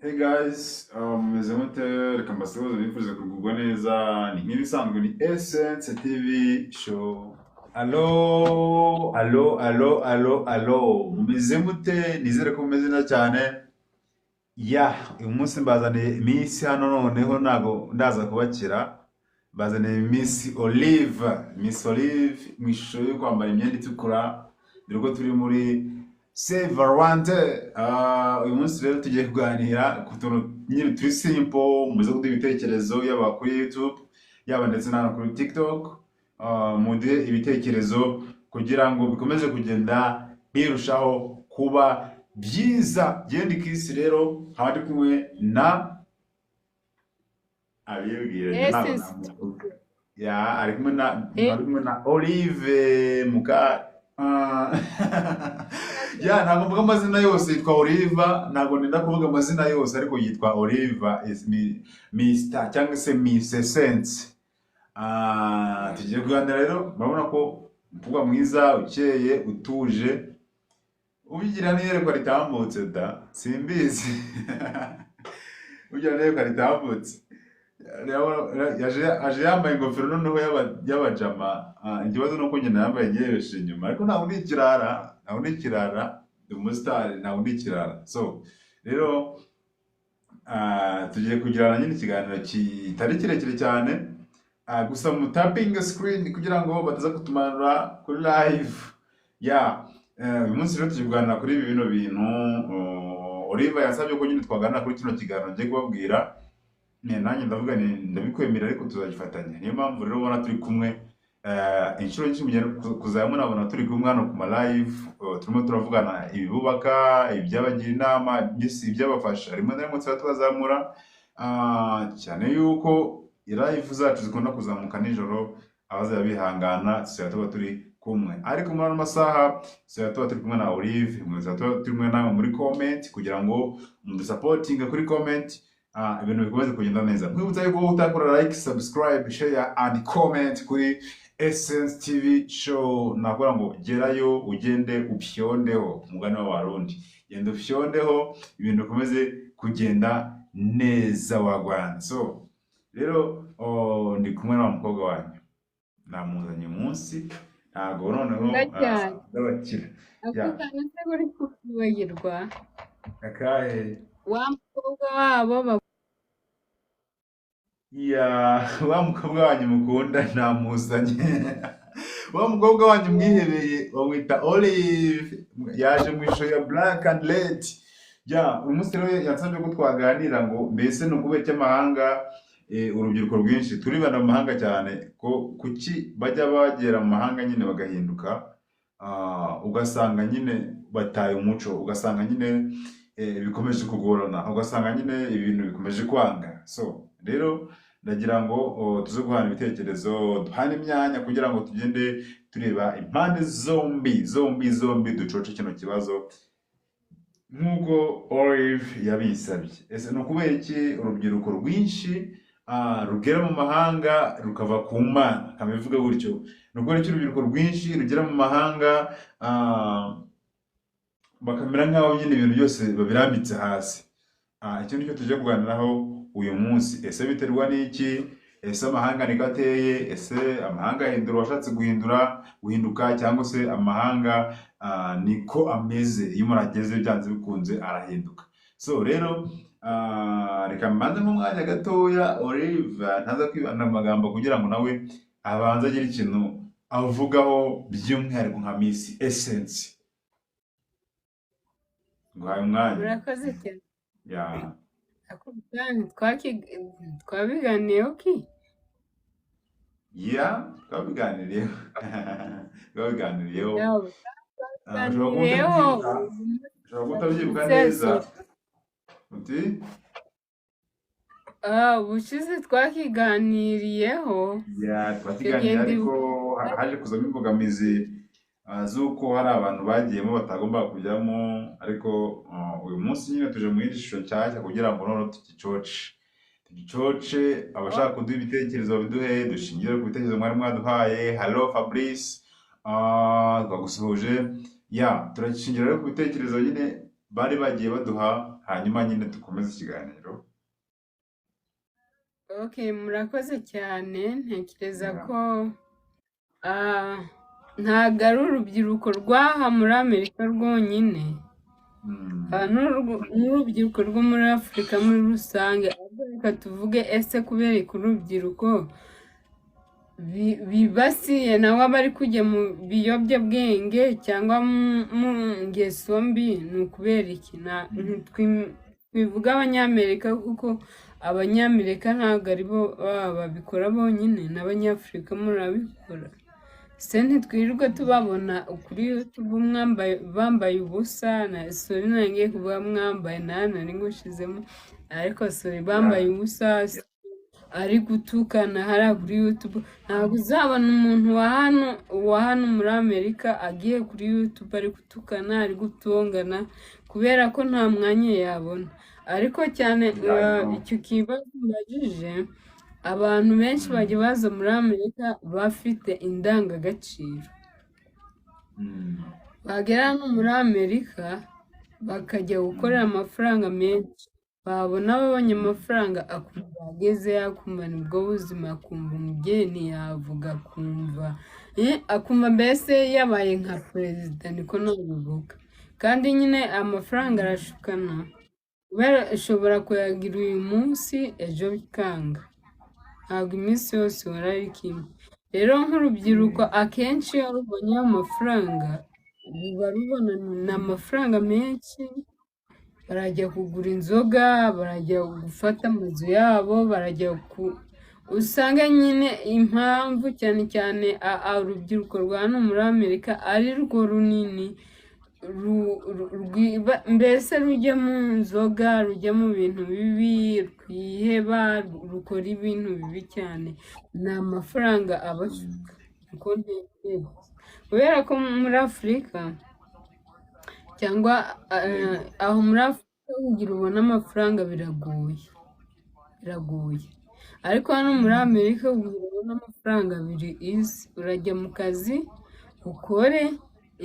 Hey guys, meze mute reka mbasuhuze bifurize kugubwa neza ni nk'ibisanzwe ni Essence TV show. Allo, mumeze mute? Nizere ko mumeze neza cyane. Uyu munsi mbazaniye Miss hano noneho ntago ndaza kubakira. Mbazaniye Miss Olive mu ishusho yo kwambara imyenda itukura. Dore ko turi muri Save Rwanda. Uyu munsi rero tugiye kuganira ku tuntu nyine turi simple, muze kuduha ibitekerezo yaba kuri YouTube yaba ndetse na kuri TikTok. Muduhe ibitekerezo kugira ngo bikomeze kugenda birushaho kuba byiza. Genda ikisi rero nkaba ndi kumwe na abibwira ari kumwe na Olive Muka. Ntabwo mvuga amazina yose, yitwa Oliva. Ntabwo nenda kuvuga amazina yose, ariko yitwa Oliva is Mr cyangwa se Miss Essence. Tugiye kuganira rero, murabona ko umukobwa mwiza ukeye utuje ubigira n'iyerekwa ritambutse da simbizi. Ubigira n'iyerekwa ritambutse aje yambaye ingofero noneho y'abajama. Ikibazo nuko nyina yambaye ngereshe inyuma, ariko ntabwo ndi ikirara, ndi umusitari, ntabwo ndi ikirara. So rero tugiye kugirana nyine ikiganiro kitari kirekire cyane, gusa mu tapping screen kugira ngo bataza kutumanura kuri live. Uyu munsi rero tugiye kuganira kuri bino bintu. Oliva yasabye ko nyine twaganira kuri kino kiganiro ngiye kubabwira. Nanjye ndavuga ndabikwemera, ariko tuzagifatanya. Niyo mpamvu rero ubona turi kumwe inshuro nyinshi mugenda kuzajya munabona turi kumwe hano ku ma live. Turimo turavugana ibibubaka, ibyabagira inama, ibyabafasha. Rimwe na rimwe tuba tubazamura cyane yuko live zacu zikunda kuzamuka nijoro. Abazajya bihangana tuzajya tuba turi kumwe, ariko muri ano masaha tuzajya tuba turi kumwe na Olive. Tuzajya tuba turi kumwe nawe muri comment kugira ngo mudusapotinge kuri comment. Ibintu bikomeze kugenda neza. Nkwibutsa yuko utakora like, subscribe, share and comment kuri Essence TV show. Nakora ngo gerayo ugende upyondeho, umugani w'abarundi. Genda upyondeho ibintu bikomeze kugenda neza wagwana. So rero ndi kumwe na mukobwa wanyu, namuzanye munsi ntago noneho ndabakira. Akutana se buri kukwibagirwa Akahe wa mukobwa wabo wa mukobwa wanyu mukunda namuzanye. Wa mukobwa wanyu mwihebeye bamwita Olive, yaje mu ishusho ya black and red. Uyu munsi rero yansabye ko twaganira ngo mbese ni ukubera cy'amahanga. Urubyiruko rwinshi turibana mu mahanga cyane, ko kuki bajya bagera mu mahanga nyine bagahinduka. Ugasanga nyine bataye umuco, ugasanga nyine bikomeje kugorana, ugasanga nyine ibintu bikomeje kwanga. So rero ndagira ngo tuze guhana ibitekerezo, duhane imyanya kugira ngo tugende tureba impande zombi ducoce kino kibazo nk'uko Olive yabisabye. Ese ni ukubera iki urubyiruko rwinshi rugera mu mahanga rukava ku Mana? Kamivuga gutyo, ni ukubera iki urubyiruko rwinshi rugera mu mahanga bakamera nk'aho nyine ibintu byose babirambitse hasi. Icyo nicyo tujya kuganiraho uyu munsi. Ese biterwa n'iki? Ese amahanga niko ateye? Ese amahanga ahindura washatse guhinduka, cyangwa se amahanga niko ameze, iyo umuntu ageze byanze bikunze arahinduka? So rero reka mbanze mu mwanya gatoya Olive ntaza kwibanda mu magambo kugira ngo nawe abanze agire ikintu avugaho by'umwihariko nka Miss Essence. Nguhaye umwanya. murakoze cyane. Twabiganiyeho ki? Twabiganiriyeho. Ushobora kutabyibuka neza. Uti? Ubushize twakiganiriyeho. Twakiganiriye, ariko haje kuzamo imbogamizi z'uko hari abantu bagiyemo batagomba kujyamo, ariko uyu munsi nyine tuje mu yindi shusho nshyashya kugira ngo noneho tugicoce. Abashaka kuduha ibitekerezo babiduhe, dushingire ku bitekerezo mwari mwaduhaye. Hello Fabrice, twagusuhuje. Turashingira rero ku bitekerezo nyine bari bagiye baduha hanyuma nyine dukomeze ikiganiro. Okay, murakoze cyane. Ntekereza Yeah. ko ntabwo ari urubyiruko rw'aha muri Amerika rwonyine, n'urubyiruko rwo muri Afurika muri rusange. Ahubwo reka tuvuge, ese kubera ko urubyiruko bibasiye nabo bari kujya mu biyobyabwenge cyangwa mu ngeso mbi, ni ukubera iki? Twivuga abanyamerika, kuko abanyamerika ntabwo ari bo babikora bonyine, n'abanyafurika murabikora. Se ntitwirirwe tubabona kuri YouTube bambaye ubusa, na sorry nangiye kuvuga mwambaye, nari ngushizemo, ariko sorry, bambaye ubusa ari gutukana hariya kuri YouTube. Ntabwo uzabona umuntu wa hano muri Amerika agiye kuri YouTube ari gutukana, ari gutongana, kubera ko nta mwanya yabona. Ariko cyane icyo kibazo mbajije, abantu benshi bajya baza muri Amerika bafite indangagaciro. Bagera hano muri Amerika bakajya gukorera amafaranga menshi, babona babonye amafaranga akumva ageze, akumva nibwo buzima, akumva umugeni yavuga, akumva mbese yabaye nka perezida, niko nabivuga. Kandi nyine amafaranga arashukana, kubera ushobora kuyagira uyu munsi, ejo bikanga. Ntabwo iminsi yose uhora ari kimwe. Rero nk'urubyiruko akenshi iyo rubonye amafaranga, ruba rubona ni amafaranga menshi, barajya kugura inzoga, barajya gufata amazu yabo, barajya usanga nyine impamvu cyane cyane urubyiruko rwa hano muri Amerika ari rwo runini, mbese rujya mu nzoga, rujya mu bintu bibi, rwiheba, rukora ibintu bibi cyane. Ni amafaranga abashuka, niko ntekereza. Kubera ko muri Afurika, cyangwa aho muri Afurika kugira ubone amafaranga biragoye. Ariko hano muri Amerika kugira ubone amafaranga urajya mu kazi, ukore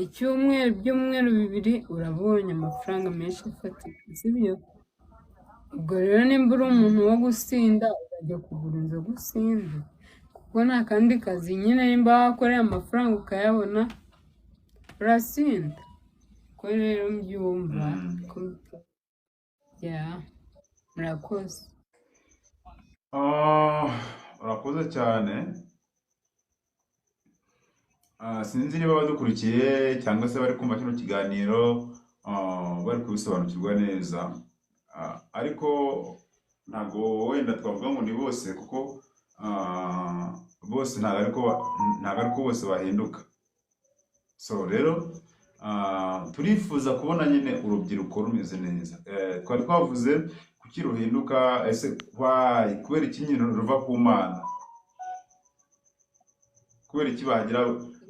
ibyumweru bibiri, urabonye amafaranga menshi afatika, sibyo? Ubwo rero nimba uri umuntu wo gusinda, urajya kugura inzoga usinde, kuko nta kandi kazi nyine. Nimba wakoreye amafaranga ukayabona, urasinda. Ko rero mbyumva murakoze. Urakoze cyane. Sinzi niba badukurikiye cyangwa se bari kumva kino kiganiro bari kubisobanukirwa neza, ariko ntabwo wenda twavuga ngo ni bose, kuko bose ntabwo ariko bose bahinduka. So rero turifuza kubona nyine urubyiruko rumeze neza. Twari twavuze kuki ruhinduka, ese kubera iki nyine ruva ku Mana, kubera iki bagira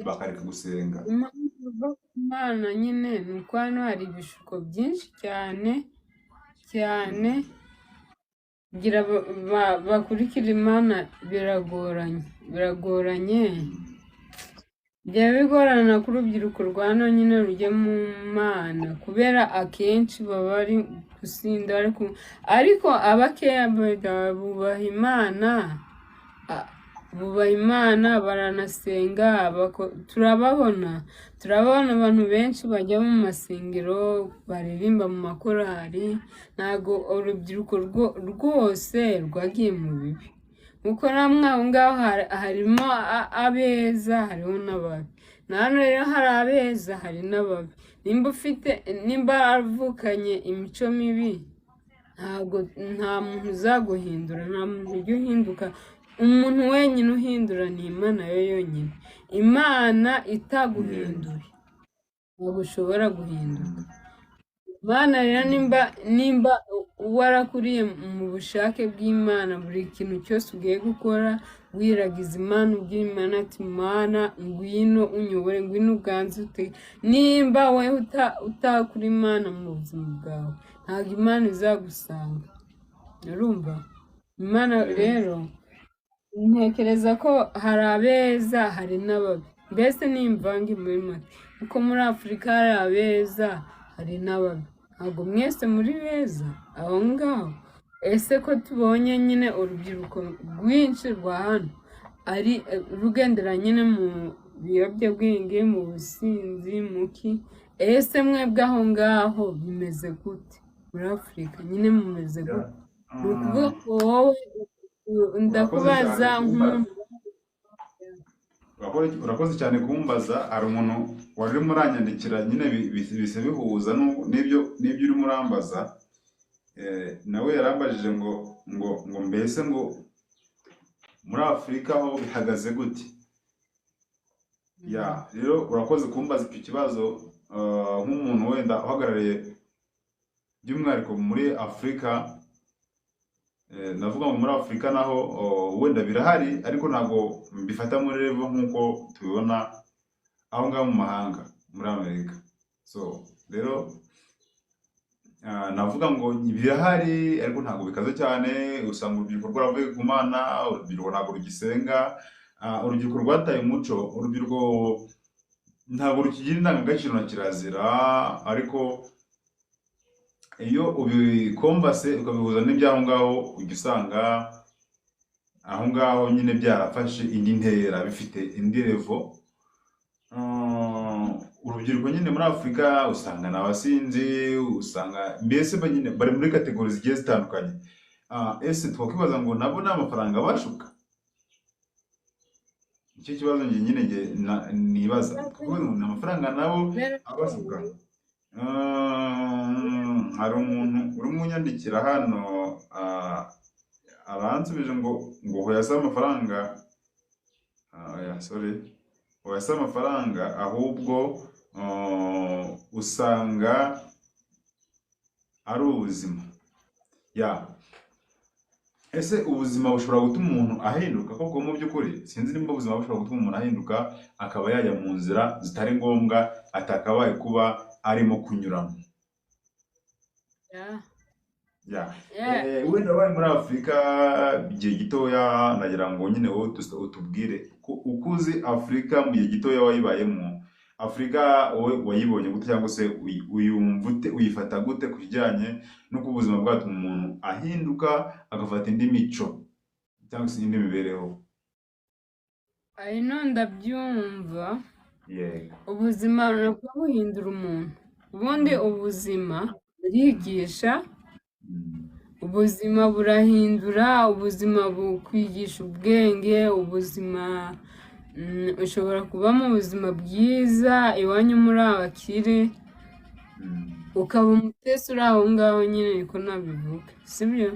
bakareka gusenga? Impamvu ruva ku Mana nyine ni uko hano hari ibishuko byinshi cyane kugira bakurikira Imana, biragoranye. Byaba bigorana ko urubyiruko rwa hano nyine rujya mu Mana, kubera akenshi baba bari gusinda, ariko abakeya bubaha Imana, baranasenga, turababona abantu benshi bajya mu masengero, baririmba mu makorari. Ntabwo urubyiruko rwose rwagiye mu bibi, kuko namwe aho ngaho harimo abeza, hariho n'ababi. Na hano rero hari abeza, hari n'ababi. Nimba avukanye imico mibi, nta muntu uzaguhindura, nta muntu ujya uhinduka. Umuntu wenyine uhindura ni Imana yo yonyine. Imana itaguhinduye ntabwo ushobora guhinduka. Imana rero nimba warakuriye mu bushake bw'Imana, buri kintu cyose ugiye gukora wiragiza Imana, ubwira Imana ati Mana ngwino unyobore, ngwino uganze. Nimba wowe utakura Imana mu buzima bwawe, ntabwo Imana izagusanga. Urumva? Imana rero ntekereza ko hari abeza, hari n'ababi, mbese ni imvange muri make, kuko muri Afurika hari abeza, hari n'ababi. ntabwo mwese muri beza aho ngaho. Ese ko tubonye nyine urubyiruko rwinshi rwa hano ari rugendera nyine mu biyobyabwenge, mu businzi, muki, ese mwebwe aho ngaho bimeze gute muri Afurika nyine mumeze Ya. gute? Ni ukuvuga Ah, ko wowe urakoze cyane ndakubaza kumbaza. nk'umuntu. Urakoze cyane kumbaza. Hari umuntu wari urimo uranyandikira nyine bise bihuza n'ibyo urimo urambaza. Nawe yarambajije ngo mbese ngo muri Afurika ho bihagaze gute? Ya, rero urakoze kumbaza icyo kibazo nk'umuntu wenda uhagarariye by'umwihariko muri Afurika. Navuga ngo muri Afurika naho wenda birahari ariko ntabwo mbifata muri revo nk'uko tubibona aho ngaho mu mahanga muri Amerika. So rero navuga ngo birahari ariko ntabwo bikaze cyane. Usanga urubyiruko rwaravuye ku Mana, urubyiruko ntabwo rugisenga, urubyiruko rwataye umuco, urubyiruko ntabwo rukigira indangagaciro na kirazira. Ariko iyo ubikombase ukabihuza n'iby'aho ngaho ujya usanga aho ngaho nyine byarafashe indi ntera, bifite indi revo. Urubyiruko nyine muri Afurika usanga ni abasinzi, usanga mbese nyine bari muri kategori zigiye zitandukanye. Ese twakwibaza ngo nabo ni amafaranga bashuka? Nicyo kibazo nyine nibaza. Twakwibaza ngo ni amafaranga nabo abashuka? Hari umuntu urimo unyandikira hano aransubije ngo hoya si amafaranga. Sorry, hoya si amafaranga ahubwo usanga ari ubuzima. Ya, ese ubuzima bushobora gutuma umuntu ahinduka koko? Mu by'ukuri sinzi nimba ubuzima bushobora gutuma umuntu ahinduka akaba yajya mu nzira zitari ngombwa atakabaye kuba arimo kunyuramo. Wenda wabaye muri Afurika igihe gitoya, nagira ngo nyine wowe utubwire uko uzi Afurika mu gihe gitoya wayibayemo. Afurika wowe wayibonye gute, cyangwa se uyumva ute, uyifata gute ku kijyanye n'uko ubuzima bwatuma umuntu ahinduka agafata indi mico cyangwa se indi mibereho? Ino ndabyumva. Yego. Ubuzima nabwo buhindura umuntu. Ubundi ubuzima burigisha, ubuzima burahindura, ubuzima bukwigisha ubwenge, ubuzima ushobora kuba mu buzima bwiza iwanyu muri abakire, ukaba umutesi uri aho ngaho nyine, niko nabivuga, sibyo?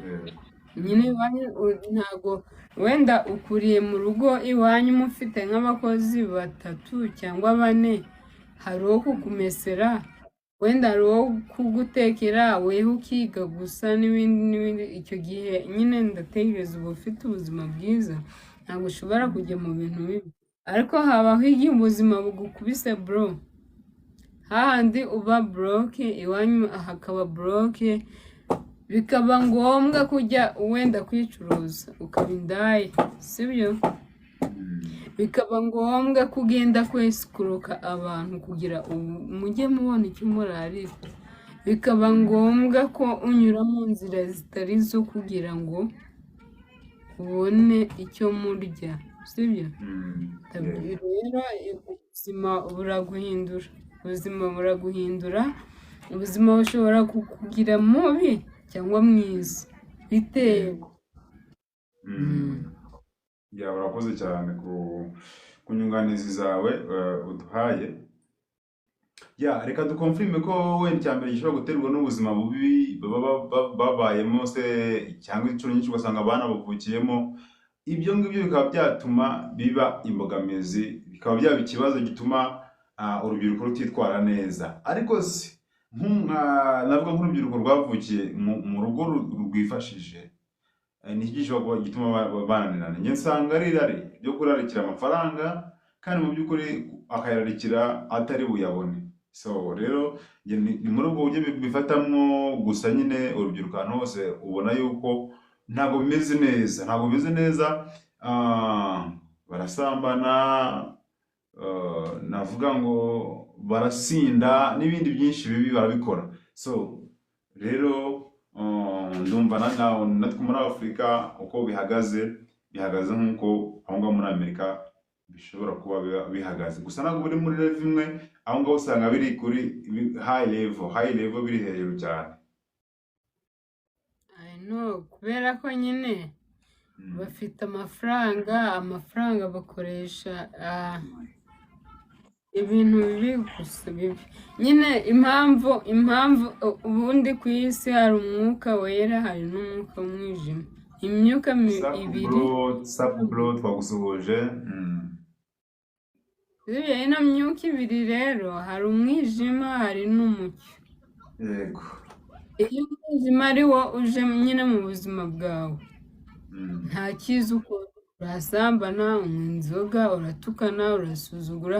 Nyine iwanyu ntabwo wenda ukuriye mu rugo iwanyu mufite nk'abakozi 3 cyangwa 4, hari uwo kukumesera, wenda hari uwo kugutekera, weho ukiga gusa n'ibindi. Icyo gihe nyine ndatekereza uba ufite ubuzima bwiza, ntabwo ushobora kujya mu bintu bibi. Ariko habaho igihe ubuzima bugukubise bro, hahandi uba broke, iwanyu hakaba broke, bikaba ngombwa kujya wenda kwicuruza ukaba indaya, sibyo? Bikaba ngombwa kugenda kwesikuruka abantu kugira mujye mubona icyo murarira. Bikaba ngombwa ko unyura mu nzira zitari zo kugira ngo ubone icyo murya, sibyo? Rero ubuzima buraguhindura, ubuzima buraguhindura, ubuzima bushobora kukugira mubi cyangwa mwiza bitewe. Urakoze cyane ku nyunganizi zawe uduhaye. Reka dukonfirime ko wenda icyambere gishobora guterwa n'ubuzima bubi babayemo se, cyangwa inshuro nyinshi ugasanga abana bavukiyemo. Ibyo ngibyo bikaba byatuma biba imbogamizi, bikaba byaba ikibazo gituma urubyiruko rutitwara neza. Ariko se navuga nk'urubyiruko rwavukiye mu rugo rwifashije, ni iki gishobora kuba gituma bananirana? Njye nsanga ari irari ryo kurarikira amafaranga, kandi mu by'ukuri akayararikira atari buyabone. So rero ni muri ubwo buryo bifatamwo. Gusa nyine urubyiruko ahantu hose ubona yuko ntabwo bimeze neza, ntabwo bimeze neza. Barasambana, navuga ngo barasinda, n'ibindi byinshi bibi barabikora. So rero ndumva natwe muri Afurika uko bihagaze nk'uko aho ngaho muri Amerika bishobora kuba bihagaze, gusa ntabwo biri muri level imwe, aho ngaho usanga biri kuri high level biri hejuru cyane. I know, kubera ko nyine bafite amafaranga bakoresha ibintu bibi gusa bibi. Nyine impamvu ubundi ku isi hari umwuka wera, hari n'umwuka w'umwijima, imyuka ibiri. Saburo twagusuhuje. Ino myuka ibiri rero, hari umwijima hari n'umucyo. Yego. Iyo umwijima ari wo uje nyine mu buzima bwawe, nta cyiza ukora, urasambana, unywa inzoga, uratukana, urasuzugura,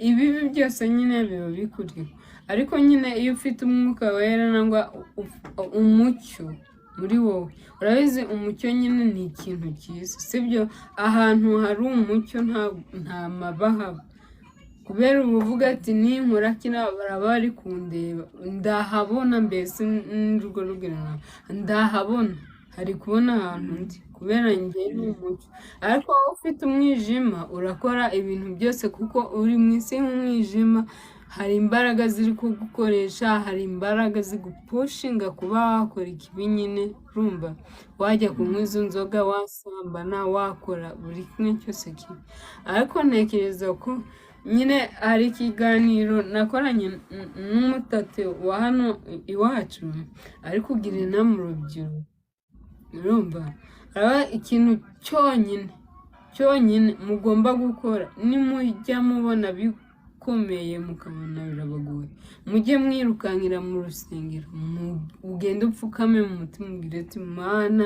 ibibi byose nyine biba bikuriho. Ariko nyine iyo ufite umwuka wera nangwa umucyo muri wowe, urabizi umucyo nyine ni ikintu cyiza, sibyo? Ahantu hari umucyo nta mabahaba, kubera uvuga ati ninkora kino baraba bari kundeba, ndahabona, mbese n'urwo rugero ndahabona, hari kubona ahantu ndi, kubera njye ni umucyo. Ariko wowe ufite umwijima urakora ibintu byose, kuko uri mu isi y'umwijima, hari imbaraga ziri kugukoresha, hari imbaraga zigupushinga kuba wakora ikibi nyine, urumva? Wajya kunywa izo nzoga, wasambana, wakora buri kimwe cyose kibi. Ariko ntekereza ko nyine hari ikiganiro nakoranye n'umutate wa hano iwacu, ari kugira inama urubyiruko, urumva? Araba ikintu cyonyine mugomba gukora, nimujya mubona bikomeye mukabona birabagoye, mujye mwirukankira mu rusengero, ugende upfukame mu mutima ubwire ati Mana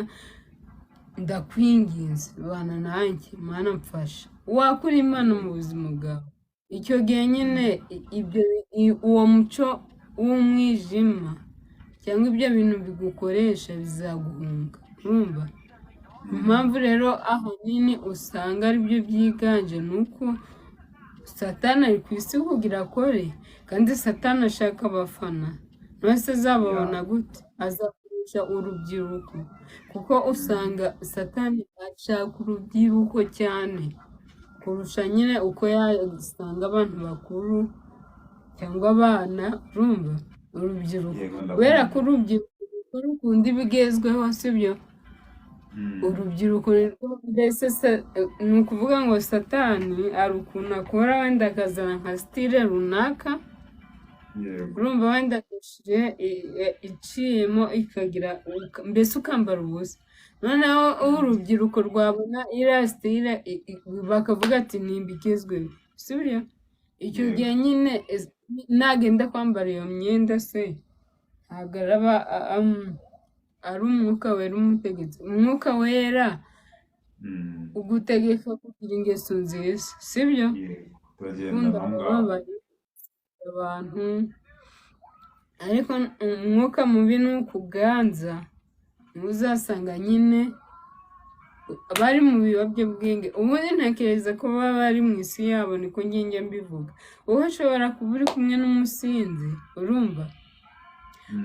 ndakwinginze, bana nanjye, Mana mfasha. Wakura Imana mu buzima bwawe, icyo gihe nyine uwo muco w'umwijima cyangwa ibyo bintu bigukoresha bizaguhunga, urumva? Impamvu rero ahanini usanga aribyo byiganje ni uko Satani ari ku isi kugira akore, kandi Satani ashaka abafana. Nose azababona gute? Azakoresha urubyiruko, kuko usanga Satani ashaka urubyiruko cyane kurusha nyine uko yasanga abantu bakuru cyangwa abana, urumva? Urubyiruko, kubera ko urubyiruko rukunda ibigezweho, sibyo? Urubyiruko mbese ni ukuvuga ngo Satani ari ukuntu akora, wenda akazana nka style runaka, urumva? Wenda iciyemo ikagira, mbese ukambara ubusa, noneho urubyiruko rwabona iriya style bakavuga ati nimbigezweho, sibyo? Icyo gihe nyine nagenda kwambara iyo myenda se, ntabwo araba ari umwuka wera umutegetse. Umwuka wera ugutegeka kugira ingeso nziza, sibyo? Ukunda abantu, ariko umwuka mubi ni ukuganza, ntuzasanga nyine bari mu biyobyabwenge. Ubundi ntekereza ko baba bari mu isi yabo, niko njye mbivuga. Wowe ushobora kuba uri kumwe n'umusinzi, urumva?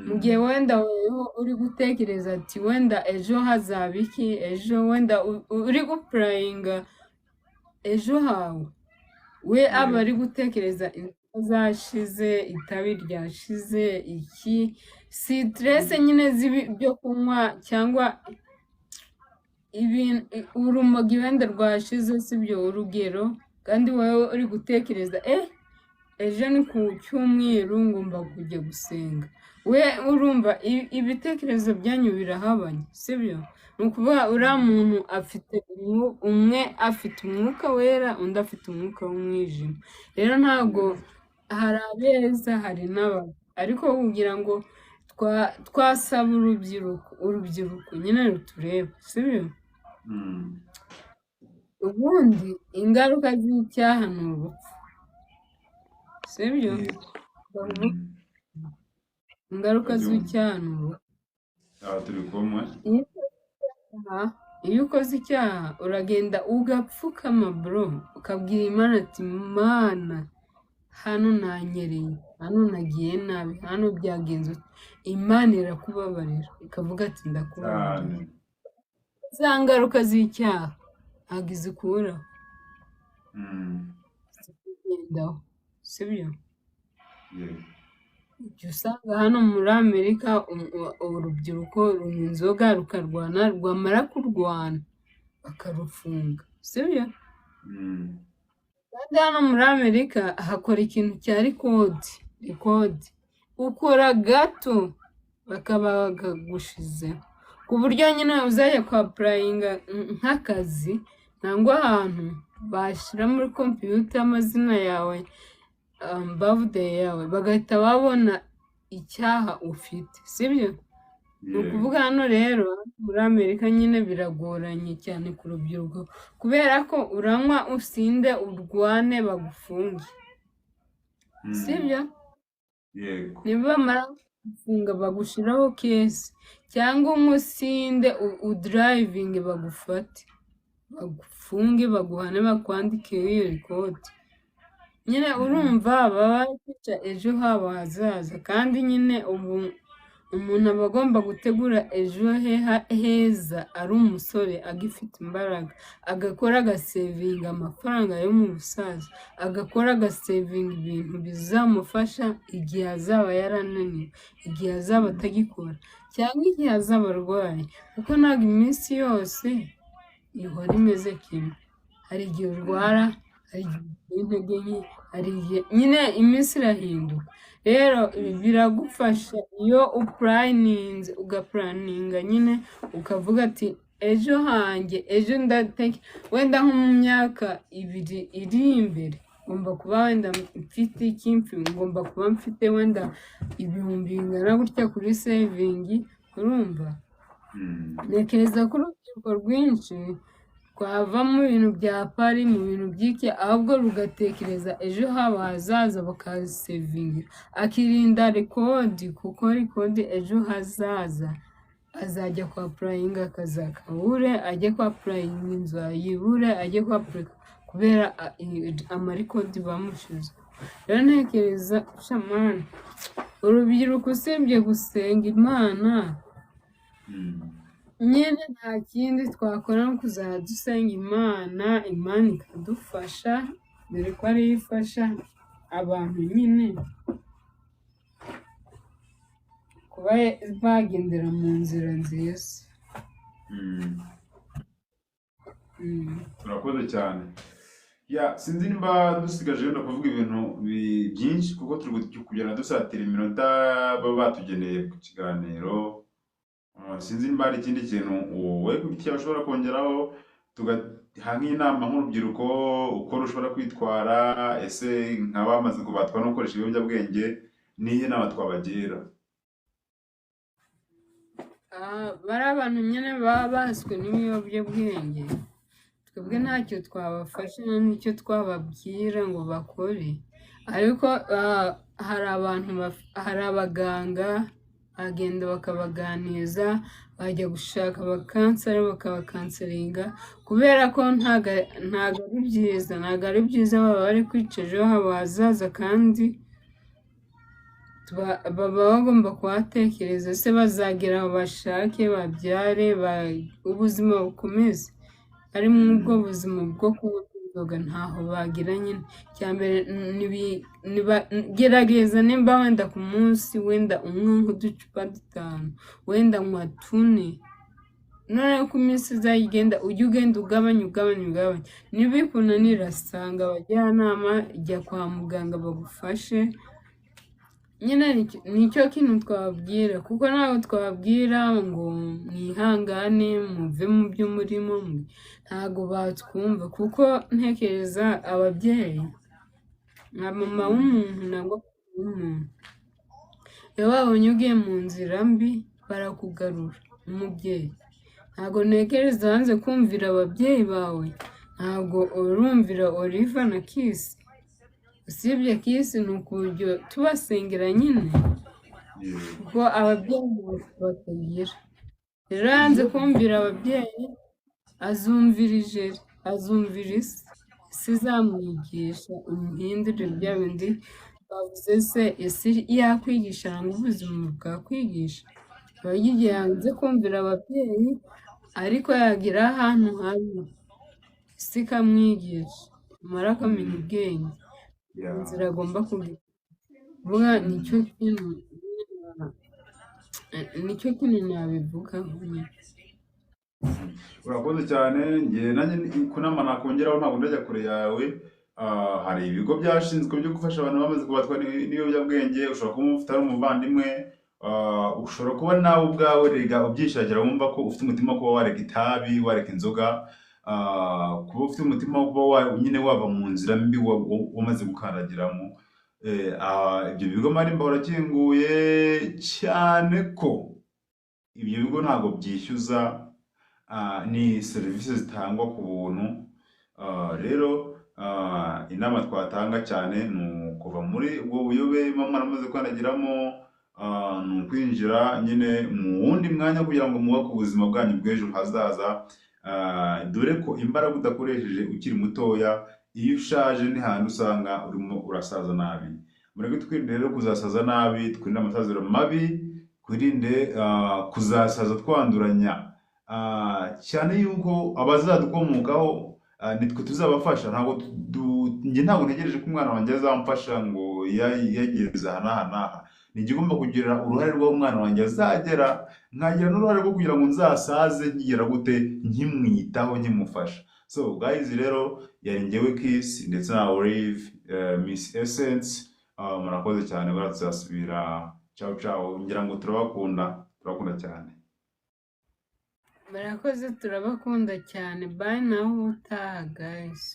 Mu gihe wenda wowe uri gutekereza ati wenda ejo hazaba iki, ejo wenda uri gupurayinga ejo hawe, we aba ari gutekereza inzoga zashize, itabi ryashize, iki sitirese nyine byo kunywa, cyangwa urumogi wenda rwashize, sibyo? Urugero, kandi wowe uri gutekereza ejo ni ku cyumweru ngomba kujya gusenga, we urumva ibitekerezo byanyu birahabanye, sibyo? Ni ukuvuga uriya muntu umwe afite umwuka wera, undi afite umwuka w'umwijima. Rero ntabwo hari abeza hari n'ababi, ariko kugira ngo twasaba urubyiruko nyine rutureba, sibyo? Ubundi ingaruka z'icyaha ni urupfu, sibyo? Ingaruka z'icyaha ni urupfu. Turi kumwe. Iyo ukoze icyaha uragenda ugapfukama bro, ukabwira Imana ati Mana hano nanyereye, hano nagiye nabi, hano byagenze. Imana irakubabarira ikavuga ati cyane. ndakubabarira. Za ngaruka z'icyaha ntabwo izikuraho, Mm. zikugendaho, sibyo? Yego. Ujya usanga hano muri Amerika urubyiruko runywa inzoga rukarwana, rwamara kurwana bakarufunga, sibyo? Mm. Kandi hano muri Amerika hakora ikintu cya rikodi, ukora gato bakaba bagushizeho, ku buryo nyine uzajya kwa purayinga nk'akazi nangwa ahantu bashyira muri kompiyuta amazina yawe, bavudeyi yawe, bagahita babona icyaha ufite, sibyo? Ni ukuvuga hano rero muri Amerika nyine biragoranye cyane ku rubyiruko, kubera ko uranywa usinde urwane bagufunge, sibyo? Yego. Nibamara kugufunga bagushyiraho kesi, cyangwa umusinde udarayivinge bagufate, bagufunge baguhane bakwandikeho iyo rikodi. Nyine urumva baba bari kwica ejo habo hazaza, kandi nyine ubu umuntu aba agomba gutegura ejo he heza ari umusore agifite imbaraga, agakora agasevinga amafaranga yo mu busaza, agakora agasevinga ibintu bizamufasha igihe azaba yarananiwe, igihe azaba atagikora, cyangwa igihe azaba arwaye, kuko ntabwo iminsi yose ihora imeze kimwe. Hari igihe urwara, hari igihe ugira intege nke, hari igihe nyine iminsi irahinduka. Rero biragufasha iyo upurayininze, ugapuraninga nyine ukavuga ati ejo hanjye, ejo wenda nko mu myaka 2 iri imbere ngomba kuba wenda mfite iki, ngomba kuba mfite wenda ibihumbi bingana gutya kuri sevingi, urumva? Ntekereza ko urubyiruko rwinshi twava mu bintu bya pari, mu bintu by'iki, ahubwo rugatekereza ejo habo hazaza bakasevingira, akirinda rikodi, kuko rikodi ejo hazaza azajya kwa purayinga akazi akabure, ajye kwa purayinga inzu ayibure, ajye kwa purayinga kubera amarikodi bamushize. Rero ntekereza shamani, urubyiruko usibye gusenga Imana nyine nta kindi twakora no kuzajya dusenga Imana, Imana ikadufasha, dore ko ariyo ifasha abantu nyine kuba bagendera mu nzira nziza. Turakoze cyane. Sinzi nimba dusigaje wenda kuvuga ibintu byinshi, kuko turi kugenda dusatira iminota baba batugeneye ku kiganiro. Sinzi nimba hari ikindi kintu wowe ushobora kongeraho, tugaha nk'inama nk'urubyiruko uko rushobora kwitwara, ese nk'abamaze kubatwa no gukoresha ibiyobyabwenge, niyo nama twabagira? Bari abantu nyine baba baswe n'ibiyobyabwenge, twebwe ntacyo twabafasha n'icyo twababwira ngo bakore, ariko hari abaganga bagenda bakabaganiza, bajya gushaka abakanseri bakabakansaringa, kubera ko ntabwo ari byiza, baba bari kwica ejo habo hazaza, kandi baba bagomba kuhatekereza, se bazagera aho bashake babyare, ubuzima bukomeze. Ari muri ubwo buzima bwo kunywa inzoga ntaho bagira nyine. Icya mbere gerageza nimba wenda ku munsi wenda unywa nk'uducupa 5, wenda nywa 4, noneho ku minsi izagenda ujye ugenda ugabanya, nibikunanira sanga abajyanama, jya kwa muganga bagufashe. Nyine nicyo kintu twababwira, kuko ntabwo twababwira ngo mwihangane muve mu byo murimo, ntabwo batwumva, kuko ntekereza ababyeyi nka mama w'umuntu nangwa papa w'umuntu, iyo babonye ugiye mu nzira mbi barakugarura nk'umubyeyi. Ntabwo ntekereza hanze kumvira ababyeyi bawe, ntabwo urumvira Oliva na Kisi, usibye Kisi ni ukujya tubasengera nyine, kuko ababyeyi batagira. Rero hanze kumvira ababyeyi azumvira ijeri, azumvira isi izamwigisha imuhindurire bya bindi bavuze se ese yakwigisha ngo ubuzima bwakwigisha aba yigiye hanze kumvira ababyeyi ariko yagira ahantu habi isi ikamwigisha amara akamenya ubwenge inzira Yeah. agomba kuvuga nicyo kintu nabivugaho nyine. Urakoze cyane njye nanjye kunama nakongeraho ntabwo ndajya kure yawe. Hari ibigo byashinzwe byo gufasha abantu bamaze kubatwa n'ibiyobyabwenge, ushobora kuba ufite ari umuvandimwe, ushobora kuba nawe ubwawe rega ubyishakira wumva ko ufite umutima wo kuba wareka itabi, wareka inzoga, kuba ufite umutima wo kuba nyine wava mu nzira mbi wamaze gukandagiramo. Ibyo bigo marimba barakinguye cyane ko ibyo bigo ntabwo byishyuza, ni serivisi zitangwa ku buntu. Rero inama twatanga cyane ni ukuva muri ubwo buyobe muba mwaramaze kwandagiramo, ni ukwinjira nyine mu wundi mwanya kugira ngo mwubake ubuzima bwanyu bw'ejo hazaza. Dore ko imbaraga udakoresheje ukiri mutoya, iyo ushaje ni handi usanga urimo urasaza nabi. Mureke twirinde rero kuzasaza nabi, twirinde amasaziro mabi, twirinde kuzasaza twanduranya. Cyane yuko abazadukomokaho nitwe tuzabafasha. Njye ntabwo ntegereje ko umwana wanjye azamfasha ngo yageze aha n'aha n'aha. Ni njye ugomba kugira uruhare rw'aho umwana wanjye azagera, nkagira n'uruhare rwo kugira ngo nzasaze nkigera gute nkimwitaho nkimufasha. So guys, rero yari njyewe Kiss ndetse na Olive, Miss Essence. Murakoze cyane, baratuzasubira. Ciao ciao, ngira ngo turabakunda cyane. Murakoze turabakunda cyane, bye naho ubutaha guys.